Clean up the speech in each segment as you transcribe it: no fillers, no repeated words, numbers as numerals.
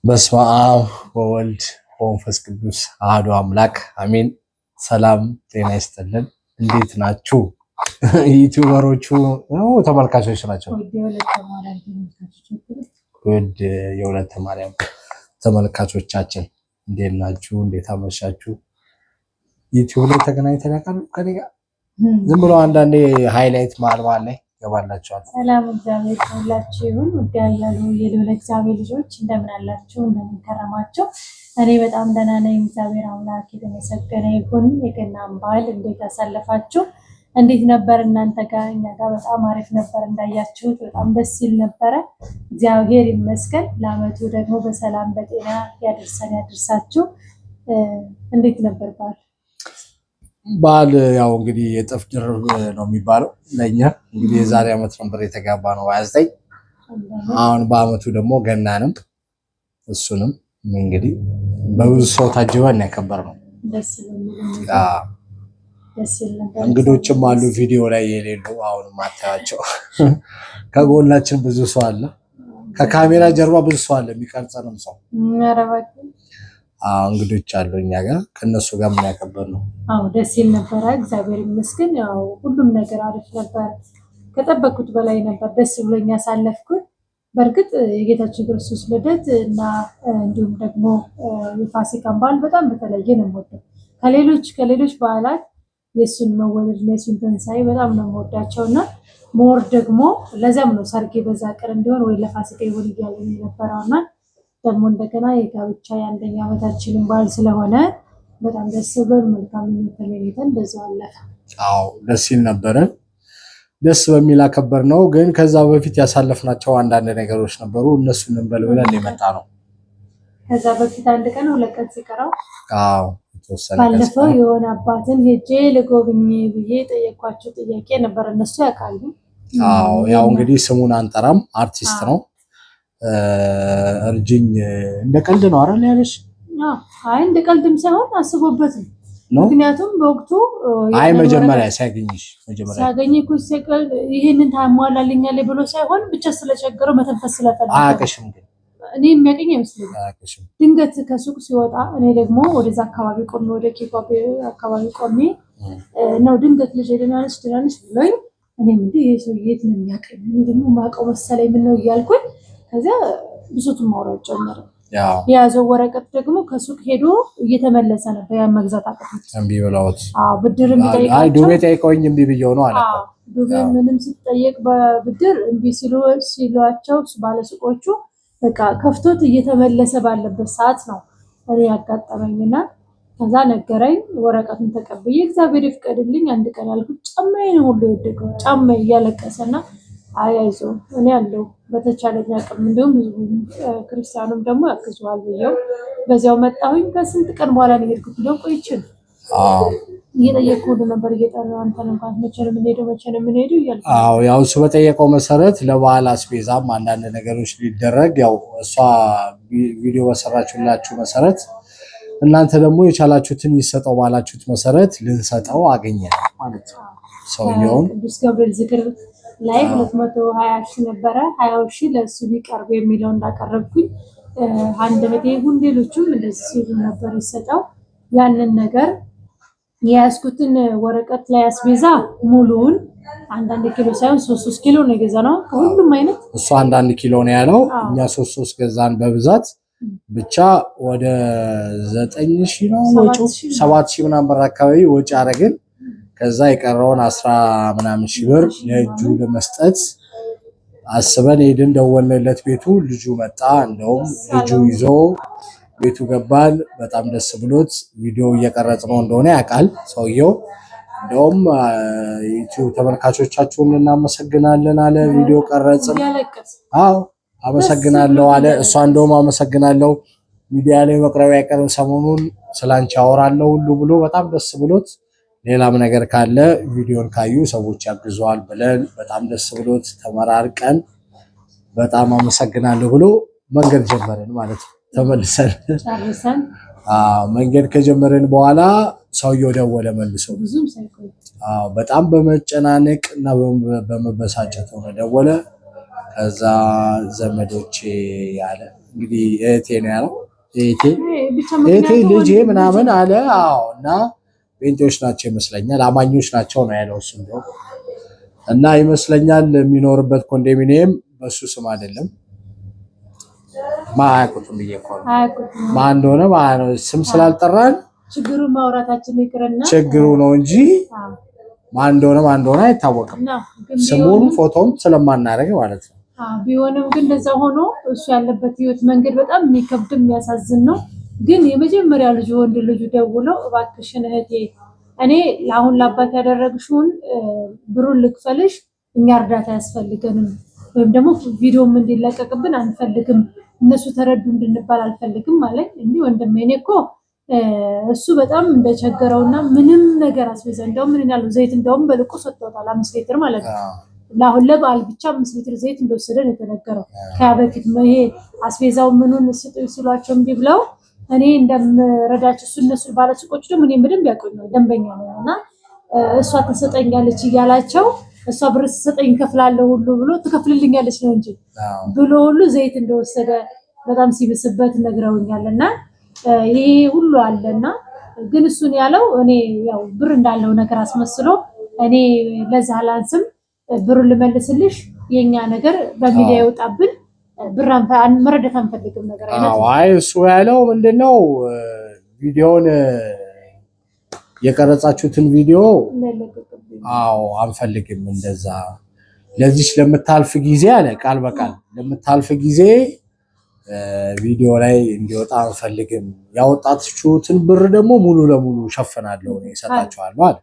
በስመ አብ ወወልድ ወመንፈስ ቅዱስ አሐዱ አምላክ አሜን። ሰላም ጤና ይስጥልን። እንዴት ናችሁ? ዩቲዩበሮቹ ተመልካቾች ናቸው። ውድ የወለተ ማርያም ተመልካቾቻችን እንዴት ናችሁ? እንዴት አመሻችሁ? ዩቲዩብ ላይ ተገናኝተን ያውቃሉ ከኔ ጋር? ዝም ብሎ አንዳንዴ ሃይላይት ማርባል ላይ ገባላችኋል። ሰላም እግዚአብሔር ይሁንላችሁ። ይሁን ውድ ያያሉ የልዑል እግዚአብሔር ልጆች እንደምን አላችሁ? እንደምን ከረማችሁ? እኔ በጣም ደህና ነኝ። እግዚአብሔር አምላክ የተመሰገነ ይሁን። የገናን በዓል እንዴት አሳለፋችሁ? እንዴት ነበር እናንተ ጋር? እኛ ጋር በጣም አሪፍ ነበር። እንዳያችሁት በጣም ደስ ይል ነበረ። እግዚአብሔር ይመስገን። ለዓመቱ ደግሞ በሰላም በጤና ያደርሰን ያደርሳችሁ። እንዴት ነበር በዓል? በዓል ያው እንግዲህ የጥፍ ድርብ ነው የሚባለው ለኛ። እንግዲህ የዛሬ ዓመት ነበር የተጋባ ነው 29። አሁን በዓመቱ ደግሞ ገናንም እሱንም እንግዲህ በብዙ ሰው ታጅበን ያከበርነው። እንግዶችም አሉ ቪዲዮ ላይ የሌሉ አሁን ማታያቸው። ከጎናችን ብዙ ሰው አለ፣ ከካሜራ ጀርባ ብዙ ሰው አለ፣ የሚቀርጸንም ሰው እንግዶች አሉ እኛ ጋር ከነሱ ጋር ምን ያከበር ነው። ደስ ይል ነበረ። እግዚአብሔር ይመስገን። ያው ሁሉም ነገር አሪፍ ነበር፣ ከጠበቅኩት በላይ ነበር። ደስ ብሎኝ ያሳለፍኩት። በእርግጥ የጌታችን ክርስቶስ ልደት እና እንዲሁም ደግሞ የፋሲካን በዓል በጣም በተለየ ነው የምወደው ከሌሎች በዓላት የእሱን መወለድ እና የእሱን ትንሣኤ በጣም ነው የምወዳቸው እና ሞር ደግሞ ለዚያም ነው ሰርጌ በዛ ቀን እንዲሆን ወይ ለፋሲካ ይሆን እያለ የነበረውና ደግሞ እንደገና የጋብቻ የአንደኛ ዓመታችንን በዓል ስለሆነ በጣም ደስ ብሎን መልካም ተመኝተን በዛው አለፈ። ደስ ይል ነበረ። ደስ በሚል አከበር ነው። ግን ከዛ በፊት ያሳለፍናቸው አንዳንድ ነገሮች ነበሩ። እነሱን እንበልብለን የመጣ ነው። ከዛ በፊት አንድ ቀን ሁለት ቀን ሲቀረው ባለፈው የሆነ አባትን ሄጄ ልጎብኝ ብዬ ጠየኳቸው ጥያቄ ነበር። እነሱ ያውቃሉ። ያው እንግዲህ ስሙን አንጠራም፣ አርቲስት ነው። እርጅኝ እንደ ቀልድ ነው አይደል ያለሽ? አይ እንደ ቀልድም ሳይሆን አስቦበት ነው። ምክንያቱም በወቅቱ መጀመሪያ ሲያገኝሽ ይሄንን ታሟላልኛለህ ብሎ ሳይሆን ብቻ ስለቸገረው መተንፈስ ስለፈለገ አያውቅሽም። ግን እኔ የሚያገኝ አይመስለኝም። ድንገት ከሱቅ ሲወጣ እኔ ደግሞ ወደዛ አካባቢ ቆሜ ወደ ኬኳ አካባቢ ቆሜ ነው ድንገት ልጅ ደናንሽ ብሎኝ እኔም እንዴ ይሄ ሰው የት ነው የሚያውቀኝ? እኔ ደግሞ ማውቀው መሰለኝ ምን ነው እያልኩኝ ከዚያ ብሶቱን ማውራት ጀመረ። የያዘው ወረቀት ደግሞ ከሱቅ ሄዶ እየተመለሰ ነበር። ያን መግዛት አቀፈች። እምቢ ብለውት ብድር ቢጠይቃቸው ዱቤ ጠይቀውኝ እምቢ ብየው ነው አለ። ዱቤ ምንም ሲጠየቅ በብድር እምቢ ሲሏቸው ባለሱቆቹ በቃ ከፍቶት እየተመለሰ ባለበት ሰዓት ነው እኔ ያጋጠመኝና ከዛ ነገረኝ። ወረቀቱን ተቀብዬ እግዚአብሔር ይፍቀድልኝ አንድ ቀን ያልኩት ጫማዬን ሁሉ የወደቀው ጫማዬ እያለቀሰና አይዞ እኔ ያለው በተቻለኝ አቅም እንዲሁም ክርስቲያኑም ደግሞ ያግዙዋል ብዬው በዚያው መጣሁኝ። ከስንት ቀን በኋላ ነው የሄድኩት። ደግሞ ቆይችን እየጠየቅኩ ነበር እየጠራሁ አንተን እንኳን መቼ ነው የምንሄደው እያልኩ ያው እሱ በጠየቀው መሰረት ለበዓል አስቤዛም አንዳንድ ነገሮች ሊደረግ ያው እሷ ቪዲዮ በሰራችሁላችሁ መሰረት እናንተ ደግሞ የቻላችሁትን ይሰጠው ባላችሁት መሰረት ልንሰጠው አገኘን ማለት ነው። ሰውየውን ቅዱስ ገብርኤል ዝክር ላይ 220 ሺህ ነበረ 20 ሺህ ለሱ ቢቀርብ የሚለው እንዳቀረብኩኝ አንደበቴ ሁሉ ሌሎችም እንደዚህ ሲሉ ነበር ይሰጠው። ያንን ነገር የያዝኩትን ወረቀት ላይ አስቤዛ ሙሉውን አንዳንድ ኪሎ ሳይሆን 3 ኪሎ ነው የገዛነው ከሁሉም አይነት። እሱ አንዳንድ ኪሎ ነው ያለው፣ እኛ 3 ገዛን በብዛት ብቻ ወደ 9000 ነው ወጪው 7000 ምናምን ብር አካባቢ ወጪ አረግን። ከዛ የቀረውን 10 ምናምን ሺህ ብር ለእጁ ለመስጠት አስበን ሄድን። ደወልንለት ቤቱ፣ ልጁ መጣ። እንደውም ልጁ ይዞ ቤቱ ገባል። በጣም ደስ ብሎት ቪዲዮ እየቀረጽነው እንደሆነ ያውቃል ሰውየው። እንደውም ዩቲዩብ ተመልካቾቻችሁን እናመሰግናለን አለ። ቪዲዮ ቀረጽን። አመሰግናለሁ አለ። እሷ እንደውም አመሰግናለሁ ሚዲያ ላይ መቅረብ አይቀርም ሰሞኑን ስላንቺ አወራለሁ ሁሉ ብሎ በጣም ደስ ብሎት ሌላም ነገር ካለ ቪዲዮን ካዩ ሰዎች ያግዙዋል ብለን በጣም ደስ ብሎት ተመራርቀን በጣም አመሰግናለሁ ብሎ መንገድ ጀመረን ማለት ነው። ተመልሰን መንገድ ከጀመረን በኋላ ሰውየው ደወለ መልሶ። በጣም በመጨናነቅ እና በመበሳጨት ሆነ ደወለ። ከዛ ዘመዶቼ ያለ እንግዲህ እህቴ ነው ያለው እህቴ ልጄ ምናምን አለ። አዎ እና ጴንጤዎች ናቸው ይመስለኛል፣ አማኞች ናቸው ነው ያለው እሱ እንደው እና ይመስለኛል የሚኖርበት ኮንዶሚኒየም በሱ ስም አይደለም። ማያውቁትም ብዬ እኮ ነው ማን እንደሆነ ስም ስላልጠራን ችግሩ ማውራታችን ይቅርና ችግሩ ነው እንጂ ማን እንደሆነ አይታወቅም። ስሙን ፎቶም ስለማናደርግ ማለት ነው። ቢሆንም ግን እንደዛ ሆኖ እሱ ያለበት ህይወት መንገድ በጣም የሚከብድ የሚያሳዝን ነው። ግን የመጀመሪያ ልጁ ወንድ ልጁ ደውለው እባክሽን እህቴ እኔ ለአሁን ለአባት ያደረግሽውን ብሩን ልክፈልሽ፣ እኛ እርዳታ ያስፈልገንም ወይም ደግሞ ቪዲዮም እንዲለቀቅብን አንፈልግም፣ እነሱ ተረዱ እንድንባል አልፈልግም ማለት እንዴ ወንድሜ እኔ እኮ እሱ በጣም እንደቸገረውና ምንም ነገር አስቤዛ እንደውም ምን ያለው ዘይት እንደውም በልቆ ሰጥቶታል 5 ሊትር ማለት ነው። ለአሁን ለበዓል ብቻ 5 ሊትር ዘይት እንደወሰደ ነው የተነገረው። ከበፊት ይሄ አስቤዛው ምኑን ስጡኝ ሲሏቸው እምቢ ብለው እኔ እንደምረዳቸው እነሱ ባለሱቆች ደግሞ እኔ በደንብ ያውቁኛል ደንበኛ ነውና እሷ ተሰጠኛለች እያላቸው እሷ ብር ተሰጠኝ ከፍላለሁ ሁሉ ብሎ ትከፍልልኛለች ነው እንጂ ብሎ ሁሉ ዘይት እንደወሰደ በጣም ሲብስበት ነግረውኛልና ይሄ ሁሉ አለና ግን እሱን ያለው እኔ ያው ብር እንዳለው ነገር አስመስሎ እኔ ለዛ አላንስም ብሩን ልመልስልሽ የኛ ነገር በሚዲያ ይወጣብን ብራን መረዳት አንፈልግም ነገር አይነት አይ እሱ ያለው ምንድነው ቪዲዮውን የቀረጻችሁትን ቪዲዮ አንፈልግም እንደዛ ለዚህ ለምታልፍ ጊዜ አለ ቃል በቃል ለምታልፍ ጊዜ ቪዲዮ ላይ እንዲወጣ አንፈልግም ያወጣችሁትን ብር ደግሞ ሙሉ ለሙሉ ሸፈናለሁ ነው ይሰጣችኋል ማለት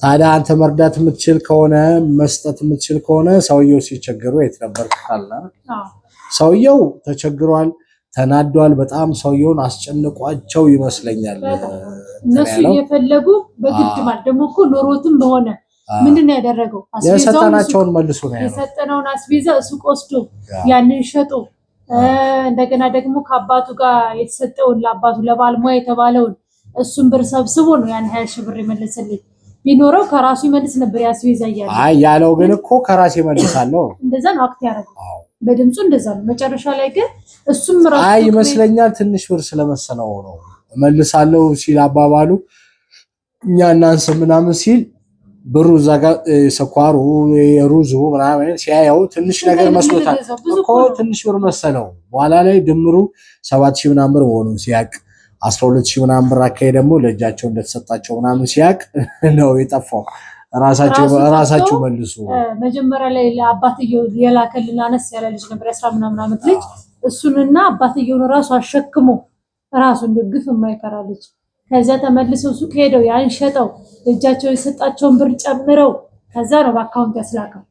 ታዲያ አንተ መርዳት የምትችል ከሆነ መስጠት የምትችል ከሆነ ሰውየው ሲቸገሩ የት ነበር ካላ ሰውየው ተቸግሯል ተናዷል በጣም ሰውየውን አስጨንቋቸው ይመስለኛል እነሱ እየፈለጉ በግድ ማለት ደግሞ እኮ ኖሮትም በሆነ ምንድነው ያደረገው የሰጠናቸውን መልሶ ነው የሰጠነውን አስቤዛ ሱቅ ወስዶ ያንን ሸጦ እንደገና ደግሞ ከአባቱ ጋር የተሰጠውን ለአባቱ ለባልሙያ የተባለውን እሱን ብር ሰብስቦ ነው ያን 20 ሺህ ብር ይመልስልኝ ቢኖረው ከራሱ ይመልስ ነበር ያስቤዛ ያያለ አይ ያለው ግን እኮ ከራሴ መልሳለሁ እንደዛ ነው አክት ያደረገው በድምጹ እንደዛ ነው መጨረሻ ላይ ግን እሱም ራሱ አይ ይመስለኛል ትንሽ ብር ስለመሰለው ነው መልሳለሁ ሲል አባባሉ እኛ እናንስ ምናምን ሲል ብሩ ዘጋ ሰኳሩ የሩዙ ምናምን ሲያየው ትንሽ ነገር መስሎታል እኮ ትንሽ ብር መሰለው በኋላ ላይ ድምሩ 7000 ምናምን ብር ሆኖ ሲያቅ 12000 ምናምን ብር አካይ ደግሞ ለእጃቸው እንደተሰጣቸው ምናምን ሲያቅ ነው የጠፋው ራሳቸው መልሱ መጀመሪያ ላይ ለአባትየው የላከልን አነስ ያለ ልጅ ነበር 10 ምናምን ዓመት ልጅ እሱንና አባትየውን ራሱ አሸክሞ ራሱ እንደግፍ የማይከራ ልጅ ከዛ ተመልሰው ሱቅ ሄደው ያን ሸጠው እጃቸው የሰጣቸውን ብር ጨምረው ከዛ ነው በአካውንት ያስላከው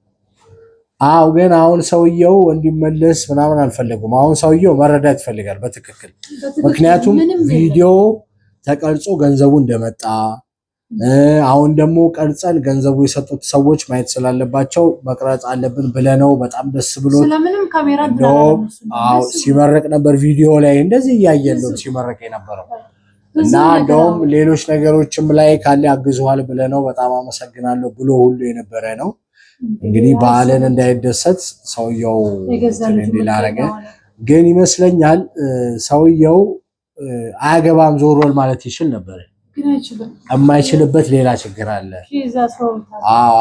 አው ግን አሁን ሰውየው እንዲመለስ ምናምን አልፈለጉም አሁን ሰውየው መረዳት ይፈልጋል በትክክል ምክንያቱም ቪዲዮ ተቀርጾ ገንዘቡ እንደመጣ አሁን ደግሞ ቀርጸን ገንዘቡ የሰጡት ሰዎች ማየት ስላለባቸው መቅረጽ አለብን ብለነው በጣም ደስ ብሎ ስለምንም ካሜራ አው ሲመረቅ ነበር ቪዲዮ ላይ እንደዚህ ያያየን ነው ሲመረቅ የነበረው እና እንደውም ሌሎች ነገሮችም ላይ ካለ ያግዙዋል ብለነው በጣም አመሰግናለሁ ብሎ ሁሉ የነበረ ነው እንግዲህ በዓልን እንዳይደሰት ሰውየው እንዲላ አረገ ግን ይመስለኛል ሰውየው አያገባም ዞሮል ማለት ይችል ነበር ግን አይችልም የማይችልበት ሌላ ችግር አለ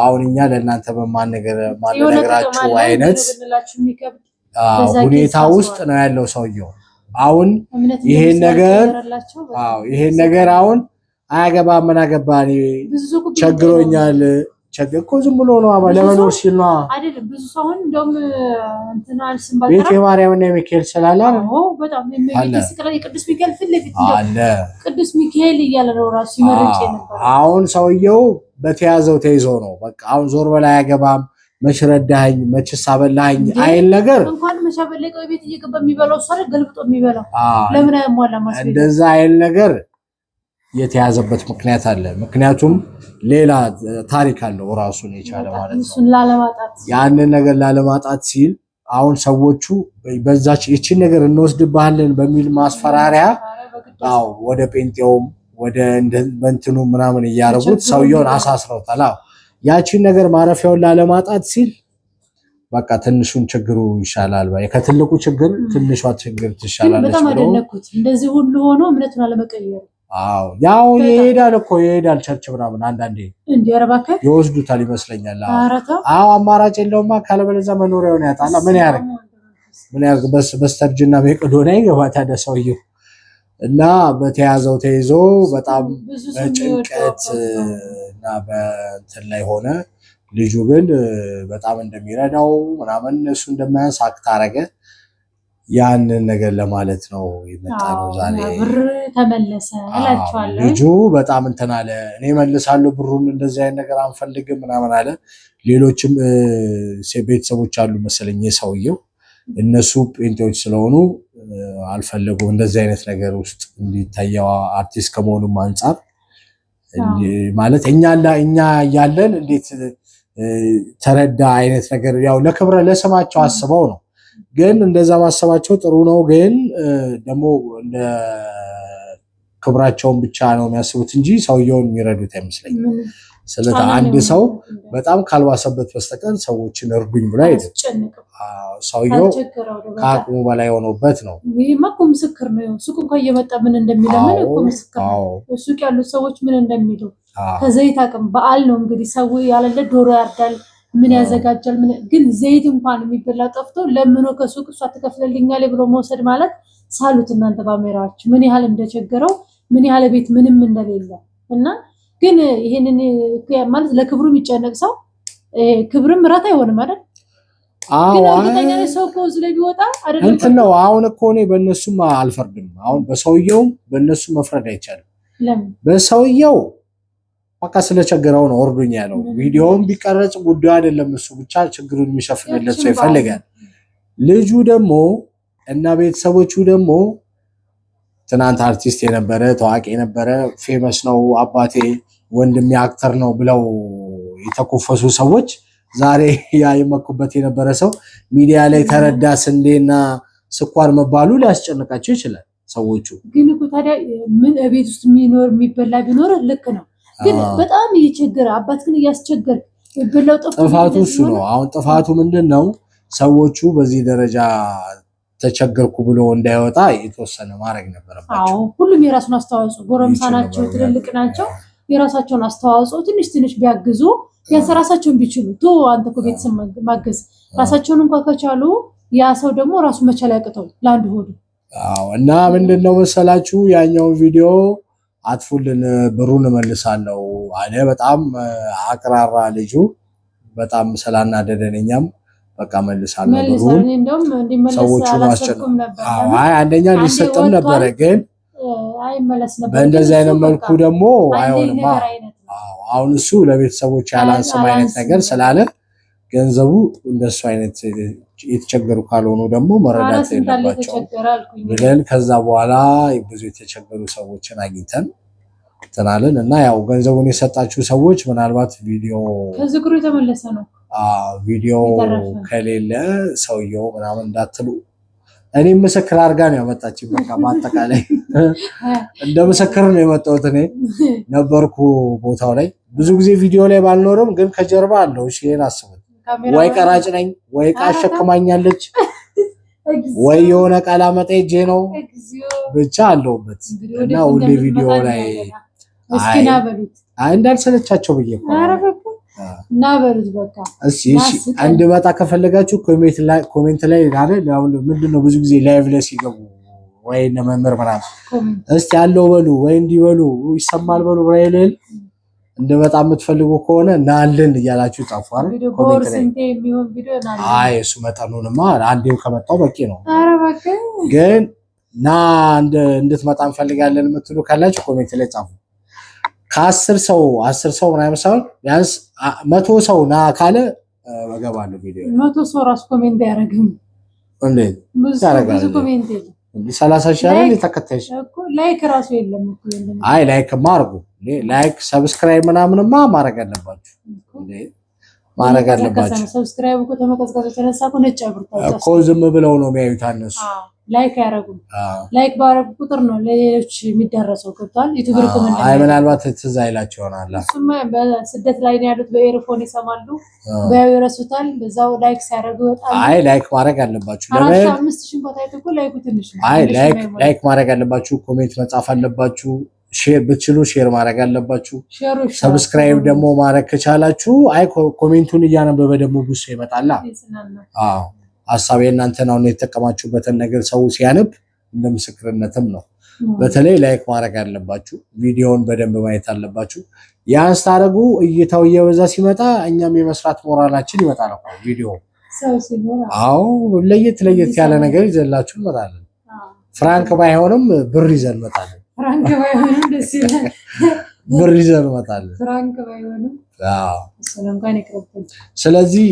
አሁን እኛ ለእናንተ ማንነግራችሁ አይነት ሁኔታ ውስጥ ነው ያለው ሰውየው አሁን ይሄን ነገር አሁን አያገባም ምን አገባኝ ቸግሮኛል ቸግኮ ዝም ብሎ ነው ለመኖር ሲል ነው አይደል ብዙ ሰው እንደውም እንትናል ስንባል ቤተ ማርያምና ሚካኤል ሰላላ ነው በጣም ቅዱስ ሚካኤል ፍልፍት አለ ቅዱስ ሚካኤል እያለ ነው ራሱ ይመረጭ ነበር አሁን ሰውየው በተያዘው ተይዞ ነው በቃ አሁን ዞር በላ ያገባም መሽረዳኝ መችስ አበላኝ አይል ነገር እንኳን መሻበለቀው ቤት እየገባ የሚበላው ሰረ ገልብጦ የሚበላው ለምን አይሟላ ማስቤት እንደዛ አይል ነገር የተያዘበት ምክንያት አለ ምክንያቱም ሌላ ታሪክ አለው ራሱን የቻለ ማለት ነው እሱን ላለማጣት ያንን ነገር ላለማጣት ሲል አሁን ሰዎቹ በዛች እቺን ነገር እንወስድብሃለን በሚል ማስፈራሪያ አው ወደ ጴንጤውም ወደ እንትኑ ምናምን ያያረጉት ሰውየውን አሳስረውታል ያቺን ነገር ማረፊያውን ላለማጣት ሲል በቃ ትንሹን ችግሩ ይሻላል ከትልቁ ችግር ትንሿ ችግር ትሻላለች። በጣም አደነኩት እንደዚህ ሁሉ ሆኖ እምነቱን አለመቀየሩ። አዎ ያው ይሄዳል ቸርች ምናምን አንዳንዴ እንዲያረባከ ይወስዱታል ይመስለኛል። አዎ አማራጭ የለውማ ካለበለዚያ መኖሪያውን ያጣላ። ምን ያርግ በስተርጅና መቄዶንያ ይገባ ታዲያ ሰውየው። እና በተያዘው ተይዞ በጣም በጭንቀት እና በእንትን ላይ ሆነ። ልጁ ግን በጣም እንደሚረዳው ምናምን እሱ እንደማያንስ አክት አረገ። ያንን ነገር ለማለት ነው የመጣ ነው ዛሬ። ብር ተመለሰ እላችኋለሁ። ልጁ በጣም እንትን አለ። እኔ መልሳለሁ ብሩን እንደዚህ አይነት ነገር አንፈልግም ምናምን አለ። ሌሎችም ቤተሰቦች አሉ መሰለኝ የሰውየው እነሱ ጴንጤዎች ስለሆኑ አልፈለጉም እንደዚህ አይነት ነገር ውስጥ እንዲታየው አርቲስት ከመሆኑም አንፃር ማለት እኛ ያለን እንዴት ተረዳ አይነት ነገር ያው ለክብረ ለስማቸው አስበው ነው። ግን እንደዛ ማሰባቸው ጥሩ ነው። ግን ደግሞ እንደ ክብራቸውን ብቻ ነው የሚያስቡት እንጂ ሰውየውን የሚረዱት አይመስለኝም። ስለዚህ አንድ ሰው በጣም ካልባሰበት በስተቀር ሰዎችን እርዱኝ ብሎ አይደለም። ሰውየው ከአቅሙ በላይ ሆኖበት ነው። ይሄማ እኮ ምስክር ነው። ሱቅ እንኳን እየመጣ ምን እንደሚለምን እኮ ምስክር ነው። ሱቅ ያሉት ሰዎች ምን እንደሚሉ ከዘይት አቅም በዓል ነው እንግዲህ ሰው ያለለ ዶሮ ያርዳል ምን ያዘጋጃል። ምን ግን ዘይት እንኳን የሚበላ ጠፍቶ ለምኖ ከሱቅ እሷ ትከፍለልኛለች ብሎ መውሰድ ማለት ሳሉት እናንተ ባሜራችሁ ምን ያህል እንደቸገረው ምን ያህል ቤት ምንም እንደሌለ እና ግን ይሄንን ማለት ለክብሩ የሚጨነቅ ሰው ክብርም ምራት አይሆንም አይደል? ግን እርግጠኛ ነኝ ሰው ኮዝ ላይ ቢወጣ አይደለም እንትን ነው። አሁን እኮ እኔ በእነሱም አልፈርድም። አሁን በሰውየውም በእነሱ መፍረድ አይቻልም። ለምን በሰውየው በቃ ስለቸገረው ነው እርዱኝ ያለው። ቪዲዮውን ቢቀረጽ ጉዳዩ አይደለም። እሱ ብቻ ችግሩን የሚሸፍንለት ሰው ይፈልጋል። ልጁ ደግሞ እና ቤተሰቦቹ ደግሞ ትናንት አርቲስት የነበረ ታዋቂ የነበረ ፌመስ ነው አባቴ ወንድሜ አክተር ነው ብለው የተኮፈሱ ሰዎች ዛሬ ያ የመኩበት የነበረ ሰው ሚዲያ ላይ ተረዳ ስንዴና ስኳር መባሉ ሊያስጨንቃቸው ይችላል ሰዎቹ። ግን እኮ ታዲያ ምን ቤት ውስጥ የሚበላ ቢኖር ልክ ነው። ግን በጣም እየቸገረ አባት ግን እያስቸገረ ይበላው ጥፋቱ እሱ ነው። አሁን ጥፋቱ ምንድነው? ሰዎቹ በዚህ ደረጃ ተቸገርኩ ብሎ እንዳይወጣ የተወሰነ ማድረግ ነበረባቸው። ሁሉም የራሱን አስተዋጽኦ ጎረምሳ ናቸው ትልልቅ ናቸው የራሳቸውን አስተዋጽኦ ትንሽ ቢያግዙ ቢያንስ ራሳቸውን ቢችሉ አንተ እኮ ቤተሰብ ማገዝ ራሳቸውን እንኳን ከቻሉ ያ ሰው ደግሞ ራሱ መቻል ያቅተው ለአንድ ሆዱ። እና ምንድነው መሰላችሁ ያኛውን ቪዲዮ አጥፉልን ብሩን እመልሳለሁ አለ። በጣም አቅራራ ልጁ በጣም ስላናደደን እኛም በቃ መልሳለሁ ብሩን ሰዎቹን አስጨነቁ ነበር። አንደኛ ሊሰጥም ነበረ ግን አይመለስ ነበር። በእንደዚህ አይነት መልኩ ደግሞ አይሆንማ። አሁን እሱ ለቤተሰቦች ያላንስም አይነት ነገር ስላለ ገንዘቡ እንደሱ አይነት የተቸገሩ ካልሆኑ ደግሞ መረዳት የለባቸው ብለን ከዛ በኋላ ብዙ የተቸገሩ ሰዎችን አግኝተን ተናለን እና ያው ገንዘቡን የሰጣችሁ ሰዎች ምናልባት ቪዲዮ ከዝግሩ የተመለሰ ነው ቪዲዮ ከሌለ ሰውየው ምናምን እንዳትሉ እኔ ምስክር አድርጋ ነው ያመጣችኝ። በቃ በአጠቃላይ እንደ ምስክር ነው የመጣሁት። እኔ ነበርኩ ቦታው ላይ ብዙ ጊዜ ቪዲዮ ላይ ባልኖርም ግን ከጀርባ አለው። እሺ ይሄን አስቡት። ወይ ቀራጭ ነኝ ወይ ዕቃ አሸክማኛለች ወይ የሆነ ቃል አመጣ ሄጄ ነው ብቻ አለሁበት እና ሁሌ ቪዲዮ ላይ እንዳልሰለቻቸው ብዬ እኮ እና በሉት በቃ እሺ እንድመጣ ከፈለጋችሁ ኮሜንት ላይ አይደል ምንድነው ብዙ ጊዜ ላይቭ ላይ ሲገቡ ወይ እነ መምህር ምናምን እስቲ ያለው በሉ ወይ እንዲበሉ ይሰማል በሉ ብራይል እንደመጣ የምትፈልጉ ከሆነ ናልን እያላችሁ ጻፉ አይደል ኮሜንት ላይ። አይ እሱ መጠኑንማ አንዴው ከመጣው በቂ ነው። ኧረ በቃ ግን ና እንድትመጣ እንፈልጋለን የምትሉ ካላችሁ ኮሜንት ላይ ጻፉ። ከ10 ሰው ምናምን ሰው ቢያንስ 100 ሰው ና ካለ እገባለሁ ቪዲዮ። 100 ሰው ራስ ኮሜንት ያደርግም እንዴ? ብዙ ኮሜንት የለም። 30 ሺህ አይደል ተከታይሽ እኮ ላይክ ራሱ የለም እኮ የለም። አይ ላይክ ማርጉ ላይክ ሰብስክራይብ ምናምንማ ማድረግ አለባችሁ እንዴ? ማድረግ አለባችሁ። ሰብስክራይብ እኮ ተመቀዝቀዝ ተነሳ እኮ ነጭ አብርታችሁ እኮ ዝም ብለው ነው የሚያዩት እነሱ ላይክ ያረጉም ላይክ ባረጉ ቁጥር ነው ለሌሎች የሚደረሰው ገብቷል ዩቲዩብ ሪኮመንድ አይ ምናልባት ትዝ አይላቸው ይሆናል እሱማ በስደት ላይ ነው ያሉት በኤርፎን ይሰማሉ በይረሱታል በዛው ላይክ ሲያረጉ በጣም አይ ላይክ ማድረግ አለባችሁ ለምን 5000 ቦታ አይተኩ ላይኩ ትንሽ ነው አይ ላይክ ማድረግ አለባችሁ ኮሜንት መጻፍ አለባችሁ ሼር ብትችሉ ሼር ማድረግ አለባችሁ ሰብስክራይብ ደግሞ ማድረግ ከቻላችሁ አይ ኮሜንቱን እያነበበ ደግሞ ብዙ ይመጣላ አዎ ሐሳቤ እናንተ ነው የተጠቀማችሁበትን ነገር ሰው ሲያነብ እንደ ምስክርነትም ነው በተለይ ላይክ ማድረግ አለባችሁ ቪዲዮውን በደንብ ማየት አለባችሁ ያን ስታረጉ እይታው እየበዛ ሲመጣ እኛም የመስራት ሞራላችን ይመጣል እኮ ቪዲዮ ሰው ሲኖር አዎ ለየት ያለ ነገር ይዘላችሁ እንመጣለን ፍራንክ ባይሆንም ብር ይዘን እንመጣለን ፍራንክ ባይሆንም ደስ ይላል ብር ይዘን እንመጣለን ፍራንክ ባይሆንም አዎ ስለንኳን ይከብዳል ስለዚህ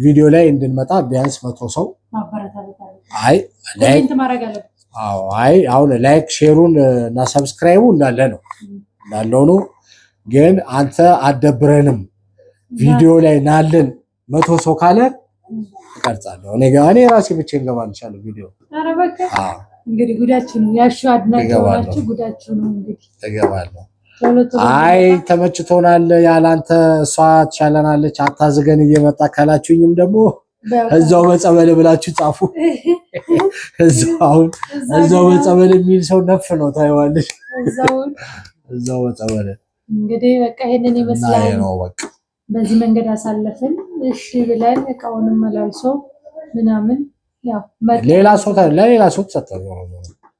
ቪዲዮ ላይ እንድንመጣ ቢያንስ 100 ሰው ማበረታታት አይ ኮሜንት ማድረግ አለበት አዎ አይ አሁን ላይክ ሼሩን እና ሰብስክራይቡ እንዳለ ነው ግን አንተ አደብረንም ቪዲዮ ላይ ናለን 100 ሰው ካለ እቀርጻለሁ እኔ ራሴ ብቻ እንገባልሻለሁ ቪዲዮ ኧረ በቃ አዎ እንግዲህ ጉዳችሁ ነው ያሹ አድናቂዎቻችሁ ጉዳችሁ ነው እንግዲህ ተገባለሁ አይ ተመችቶናል ያላንተ እሷ ትሻለናለች አታዝገን እየመጣ ካላችሁኝም ደግሞ እዛው በጸበል ብላችሁ ጻፉ እዛው በጸበል የሚል ሰው ነፍ ነው ታይዋለሽ እዛው በጸበል እንግዲህ በቃ ይሄንን ይመስላል ነው በቃ በዚህ መንገድ አሳለፈን እሺ ብለን እቃውንም መላልሶ ምናምን ያው ለሌላ ሰው ተሰጠው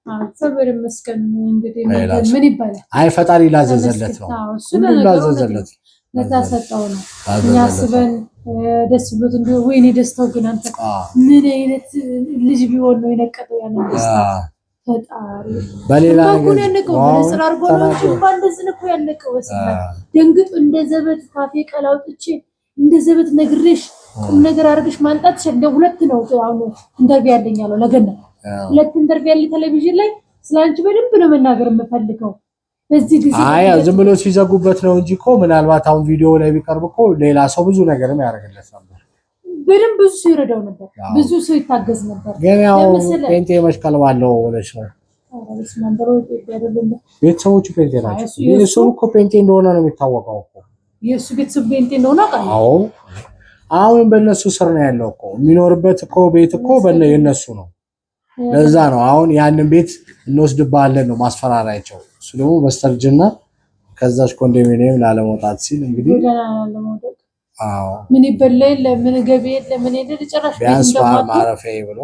አሰብር መስከን እንግዲህ ምን ይባላል አይ ፈጣሪ ላዘዘለት ነው ሁሉ ላዘዘለት ለታሰጠው ነው ያስበን ደስ ብሎት እንደው ወይኔ ደስታው ግን አንተ ምን አይነት ልጅ ቢሆን ነው የነቀጠው ያንን ደስታ ፈጣሪ በሌላ ነገር ነው ስለአርጎ ነው እንደዚህ ነው ያለቀው ደንግጡ እንደ ዘበት ካፌ ቀላውጥቼ እንደ ዘበት ነግሬሽ ቁም ነገር አርግሽ ማንጣት ሸንደ ሁለት ነው አሁን ኢንተርቪው ያለኛለው ለገና ሁለት ኢንተርቪው ያለ ቴሌቪዥን ላይ ስላንቺ በደንብ ነው መናገር የምፈልገው በዚህ ጊዜ አይ ዝም ብሎ ሲዘጉበት ነው እንጂ እኮ ምናልባት አሁን ቪዲዮ ላይ ቢቀርብ እኮ ሌላ ሰው ብዙ ነገርም ያደርግለት ነበር በደንብ ብዙ ሰው ይረዳው ነበር ብዙ ሰው ይታገዝ ነበር ግን ያው ፔንቴ መሽከል ባለው ወለሽ ነው ቤተሰቦቹ ፔንቴ ናቸው የሱ እኮ ፔንቴ እንደሆነ ነው የሚታወቀው እኮ የሱ ቤተሰብ ፔንቴ እንደሆነ አውቃለሁ አዎ አሁን በእነሱ ስር ነው ያለው እኮ የሚኖርበት እኮ ቤት እኮ የነሱ ነው ለዛ ነው አሁን ያንን ቤት እንወስድባለን ነው ማስፈራራቸው እሱ ደግሞ በስተርጅና ከዛች ኮንዶሚኒየም ላለመውጣት ሲል እንግዲህ አዎ ምን ይበላል ለምን ገቢ ለምን ሄደ ጭራሽ ቢያንስ ማረፊያ ብሎ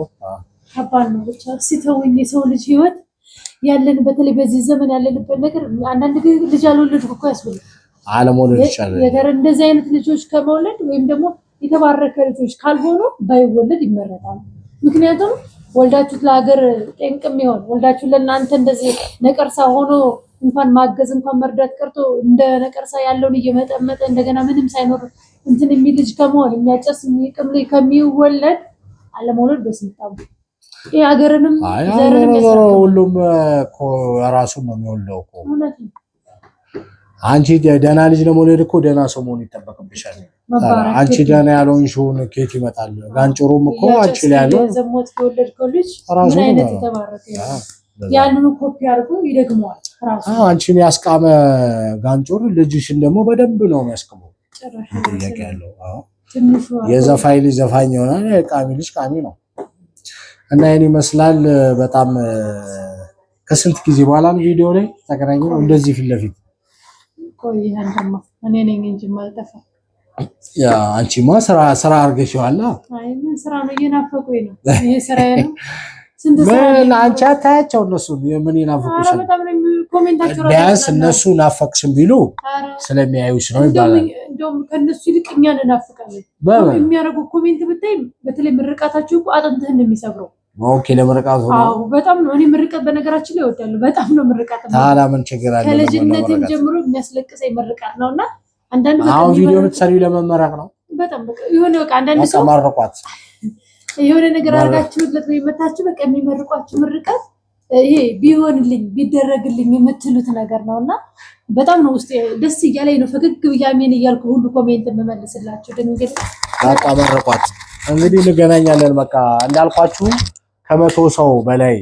ከባድ ነው ብቻ ሲተውኝ የሰው ልጅ ህይወት ያለን በተለይ በዚህ ዘመን ያለንበት ነገር አንዳንድ ልጅ አልወለድኩ እኮ ያስፈልግ አለመውለድ ይቻላል እንደዚህ አይነት ልጆች ከመውለድ ወይም ደግሞ የተባረከ ልጆች ካልሆኑ ባይወለድ ይመረጣል ምክንያቱም ወልዳችሁት ለሀገር ጤንቅም ይሆን ወልዳችሁ ለእናንተ እንደዚህ ነቀርሳ ሆኖ እንኳን ማገዝ እንኳን መርዳት ቀርቶ እንደ ነቀርሳ ያለውን እየመጠመጠ እንደገና ምንም ሳይኖር እንትን የሚል ልጅ ከመሆን የሚያጨስ የሚቅም ልጅ ከሚወለድ አለመውለድ በስልጣን ይሄ ሀገርንም ዘርንም ሁሉም እኮ ራሱን ነው የሚወልደው እኮ እውነት ነው አንቺ ደህና ልጅ ለመውለድ እኮ ደህና ሰው መሆን ይጠበቅብሻል አንቺ ደህና ያልሆንሽውን ኬት ይመጣል ጋንጮሩም እኮ አንቺ ላይ ያለው ዘሞት የወለድከው ልጅ ምን አይነት የተባረከ ያንኑ ኮፒ አድርጎ ይደግመዋል ራሱ አንቺን ያስቃመ ጋንጮር ልጅሽን ደግሞ በደንብ ነው የሚያስቀመው ጥያቄ ያለው የዘፋኝ ልጅ ዘፋኝ ይሆናል ቃሚ ልጅ ቃሚ ነው እና ይሄን ይመስላል በጣም ከስንት ጊዜ በኋላ ቪዲዮ ላይ ተገናኘን እንደዚህ ፊት ለፊት ቆይ አንተማ እኔ ነኝ እንጂ ማልጠፋ ያ አንቺማ ስራ አርገሽዋል አይ ምን ስራ ነው እየናፈቁኝ ነው ይሄ ስራ ነው ስንት ስራ ነው አንቺ አታያቸው እነሱ ምን ይናፍቁሽ ኮሜንታቸው ቢያንስ እነሱ ናፈቅሽም ቢሉ ስለሚያዩሽ ነው ይባላል እንደውም ከነሱ ይልቅኛ እናናፍቃለን የሚያረጉ ኮሜንት ብታይ በተለይ ምርቃታቸው እኮ አጥንትህን ነው የሚሰብረው ኦኬ ለምርቃት ሆኖ አዎ በጣም ነው እኔ ምርቃት በነገራችን ላይ እወዳለሁ በጣም ነው ምርቃት ታላ ምን ችግር አለ ከልጅነቴም ጀምሮ የሚያስለቅሰኝ ምርቃት ነውና አንዳንድ አሁን ቪዲዮ የምትሰሪው ለመመረቅ ነው በጣም በቃ የሆነ በቃ አንዳንድ ሰው ተመርቋት የሆነ ነገር አድርጋችሁለት ወይ መታችሁ በቃ የሚመርቋችሁ ምርቃት ይሄ ቢሆንልኝ ቢደረግልኝ የምትሉት ነገር ነውና በጣም ነው ውስጥ ደስ እያለኝ ነው ፈገግ ብያሜን እያልኩ ሁሉ ኮሜንት የምመልስላችሁ ድንግል በቃ መርቋት እንግዲህ እንገናኛለን በቃ እንዳልኳችሁ ከ100 ሰው በላይ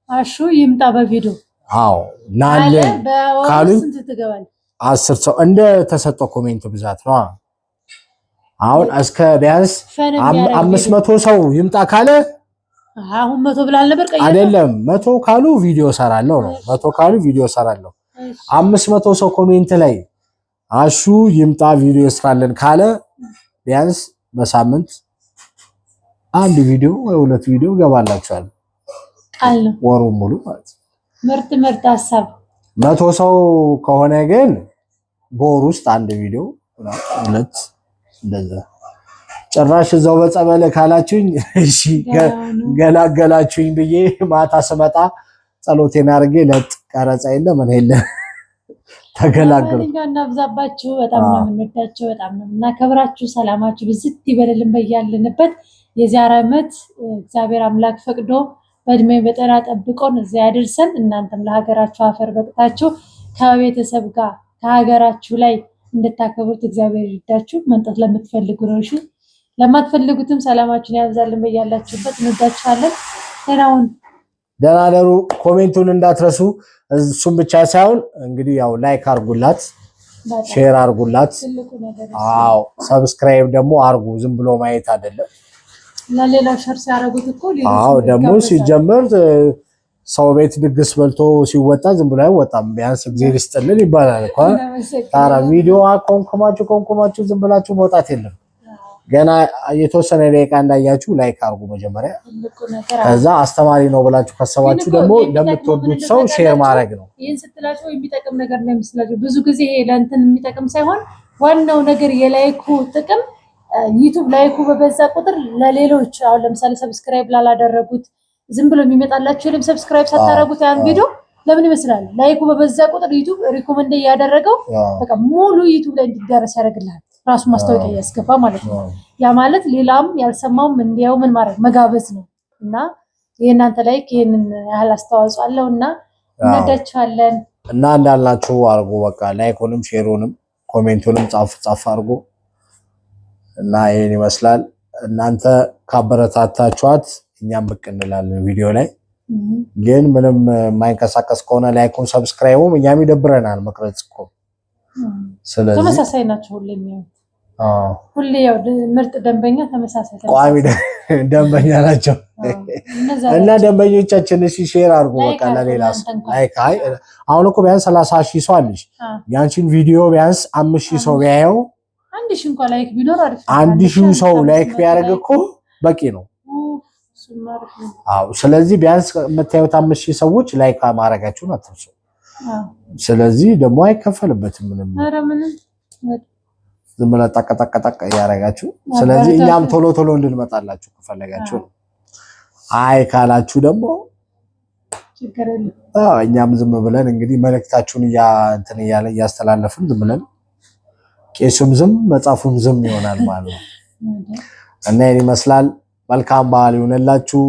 አሹ ይምጣ በቪዲዮ አዎ ናለን ካሉኝ 10 ሰው እንደ ተሰጠው ኮሜንት ብዛት ነው። አሁን እስከ ቢያንስ 500 ሰው ይምጣ ካለ አሁን 100 ብላል ነበር ቀየረ አይደለም 100 ካሉ ቪዲዮ ሰራለሁ ነው 100 ካሉ ቪዲዮ ሰራለሁ 500 ሰው ኮሜንት ላይ አሹ ይምጣ ቪዲዮ ስራለን ካለ ቢያንስ በሳምንት አንድ ቪዲዮ ወይ ሁለት ቪዲዮ ገባላችኋል አለ ወሩን ሙሉ ማለት ምርጥ ሐሳብ 100 ሰው ከሆነ ግን በወር ውስጥ አንድ ቪዲዮ ሁለት እንደዛ ጭራሽ እዛው በጸበለ ካላችሁኝ እሺ ገላገላችሁኝ ብዬ ማታ ስመጣ ጸሎቴን አድርጌ ለጥ ቀረጻ የለ ምን የለ ተገላገሉ። እና ብዛባችሁ በጣም ነው የምንወዳችሁ በጣም ነው እናከብራችሁ። ሰላማችሁ ብዝት ይበልልን በያለንበት። የዛሬ ዓመት እግዚአብሔር አምላክ ፈቅዶ በእድሜ በጤና ጠብቆን እዚያ ያድርሰን። እናንተም ለሀገራችሁ አፈር በቅታችሁ ከቤተሰብ ጋር ከሀገራችሁ ላይ እንድታከብሩት እግዚአብሔር ይርዳችሁ። መንጠት ለምትፈልጉ ነው እሺ፣ ለማትፈልጉትም ሰላማችሁን ያብዛልን በያላችሁበት። እንወዳችኋለን። ደህና ደሩ። ኮሜንቱን እንዳትረሱ። እሱም ብቻ ሳይሆን እንግዲህ ያው ላይክ አርጉላት፣ ሼር አርጉላት። አዎ ሰብስክራይብ ደግሞ አርጉ። ዝም ብሎ ማየት አይደለም። ለሌላ ሸር ሲያረጉት እኮ አዎ ደግሞ ሲጀመር ሰው ቤት ድግስ በልቶ ሲወጣ ዝም ብሎ አይወጣም። ቢያንስ እግዚአብሔር ይስጥልን ይባላል እኮ። ታራ ቪዲዮ ኮንኮማችሁ ዝም ብላችሁ መውጣት የለም። ገና የተወሰነ ደቂቃ እንዳያችሁ ላይክ አርጉ መጀመሪያ። ከዛ አስተማሪ ነው ብላችሁ ካሰባችሁ ደግሞ ለምትወዱት ሰው ሼር ማድረግ ነው። ይሄን ስትላችሁ የሚጠቅም ነገር ነው የሚመስላችሁ። ብዙ ጊዜ ለእንትን የሚጠቅም ሳይሆን ዋናው ነገር የላይኩ ጥቅም ዩቲዩብ ላይኩ በበዛ ቁጥር ለሌሎች አሁን ለምሳሌ ሰብስክራይብ ላላደረጉት ዝም ብሎ የሚመጣላችሁ የለም። ሰብስክራይብ ሳታረጉት ያን ቪዲዮ ለምን ይመስላል ላይኩ በበዛ ቁጥር ዩቲዩብ ሪኮመንድ ያደረገው በቃ ሙሉ ዩቲዩብ ላይ እንዲዳረስ ያደርግልሃል። ራሱ ማስታወቂያ ያስገባ ማለት ነው። ያ ማለት ሌላም ያልሰማውም እንዲያው ምን ማድረግ መጋበዝ ነው። እና የእናንተ ላይክ ይሄንን ያህል አስተዋጽኦ አለውና እንወዳችኋለን። እና እንዳላችሁ አርጉ በቃ ላይኩንም ሼሩንም ኮሜንቱንም ጻፍ አርጉ። እና ይሄን ይመስላል። እናንተ ካበረታታችኋት እኛም ብቅ እንላለን ቪዲዮ ላይ። ግን ምንም የማይንቀሳቀስ ከሆነ ላይኩን ሰብስክራይቡም እኛም ይደብረናል መቅረጽ እኮ። ስለዚህ ተመሳሳይ ናቸው ሁሌ ያው ምርጥ ደንበኛ ተመሳሳይ ቋሚ ደንበኛ ናቸው። እና ደንበኞቻችን እሺ ሼር አድርጉ በቃ ለሌላ ላይክ አሁን እኮ ቢያንስ 30,000 ሰው አለሽ። ያንቺን ቪዲዮ ቢያንስ 5,000 ሰው ቢያየው 1,000 እንኳን ላይክ ቢኖር አሪፍ። 1,000 ሰው ላይክ ቢያደርግ እኮ በቂ ነው። አዎ ስለዚህ ቢያንስ የምታዩት 5,000 ሰዎች ላይክ ማድረጋችሁን አትርሱ። ስለዚህ ደግሞ አይከፈልበትም ምንም። ኧረ ምንም ዝም ብላ ጠቀጠቀጠቅ ያረጋችሁ። ስለዚህ እኛም ቶሎ እንድንመጣላችሁ ከፈለጋችሁ ነው። አይ ካላችሁ ደግሞ ችግር የለም። እኛም ዝም ብለን እንግዲህ መልእክታችሁን እያስተላለፍን ዝም ብለን ቄሱም ዝም መጻፉም ዝም ይሆናል ማለት ነው። እና ይሄን ይመስላል። መልካም በዓል ይሁንላችሁ።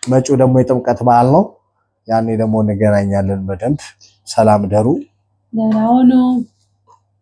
መጪው ደግሞ የጥምቀት በዓል ነው። ያኔ ደግሞ እንገናኛለን በደንብ። ሰላም ደሩ። ደህና ሁኑ።